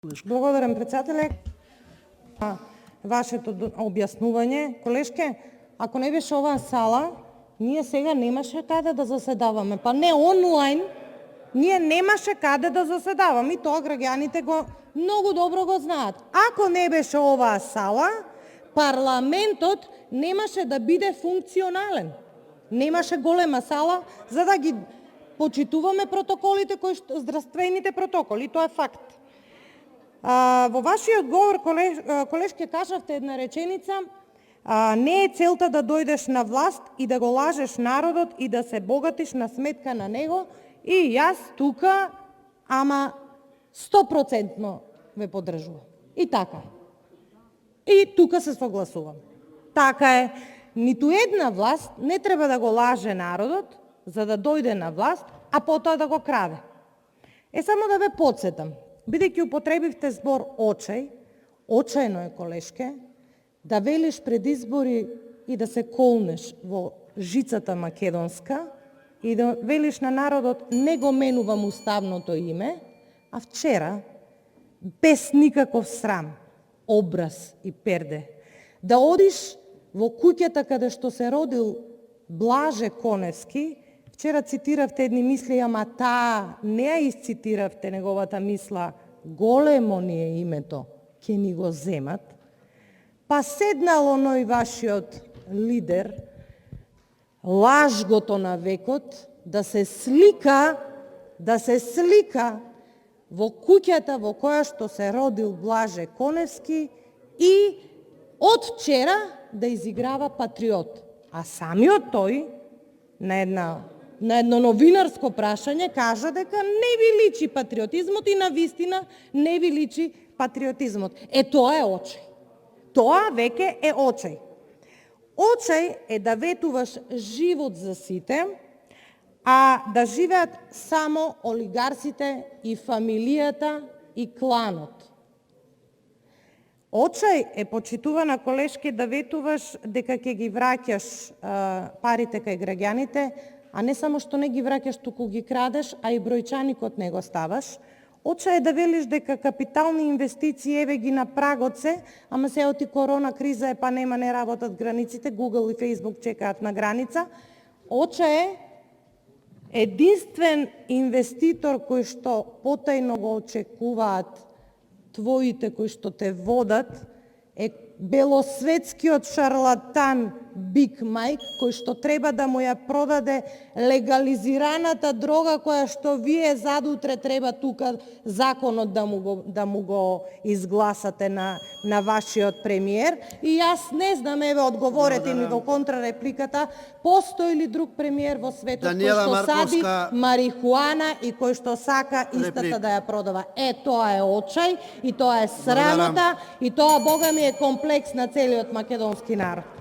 Благодарам, председателе. Вашето објаснување, колешке, ако не беше оваа сала, ние сега немаше каде да заседаваме. Па не онлайн, ние немаше каде да заседаваме. И тоа граѓаните го многу добро го знаат. Ако не беше оваа сала, парламентот немаше да биде функционален. Немаше голема сала за да ги почитуваме протоколите, здравствените протоколи, тоа е факт. Во вашиот говор, колешке, кажавте една реченица, не е целта да дојдеш на власт и да го лажеш народот и да се богатиш на сметка на него, и јас тука, ама 100% ве поддржувам. И така. И тука се согласувам. Така е. Ниту една власт не треба да го лаже народот за да дојде на власт, а потоа да го краде. Само да ве потсетам, бидејќи употребивте збор очај, очајно е, колешке, да велиш пред избори и да се колнеш во жицата македонска и да велиш на народот не го менувам уставното име, а вчера, без никаков срам, образ и перде, да одиш во куќата каде што се родил Блаже Коневски. Вчера цитиравте едни мисли, ама таа не ја исцитиравте неговата мисла, големо ни е името, ќе ни го земат. Па седнал оној вашиот лидер, лажгото на векот, да се слика во куќата во која што се родил Блаже Коневски и од вчера да изиграва патриот. А самиот тој на едно новинарско прашање кажа дека не ви личи патриотизмот и навистина не ви личи патриотизмот. Тоа е очај. Тоа веќе е очај. Очај е да ветуваш живот за сите, а да живеат само олигарсите и фамилијата и кланот. Очај е, почитувана колешке, да ветуваш дека ќе ги враќаш парите кај граѓаните, а не само што не ги враќаш, туку ги крадеш, а и бројчаникот не го ставаш. Очај е да велиш дека капитални инвестиции еве ги на прагот се, ама се оти корона криза е, па нема, не работат границите, Google и Facebook чекаат на граница. Очај е единствен инвеститор кој што потајно го очекуваат твоите кои што те водат, е белосветскиот шарлатан Биг Мајк, кој што треба да му ја продаде легализираната дрога која што вие задутре треба тука законот да му го изгласате на вашиот премиер. И јас не знам, еве одговорете ми во контрарепликата, постои ли друг премиер во светот кој што сади марихуана и кој што сака истата да ја продава. Тоа е очај и тоа е срамота и тоа, Бога ми, е комплекс на целиот македонски народ.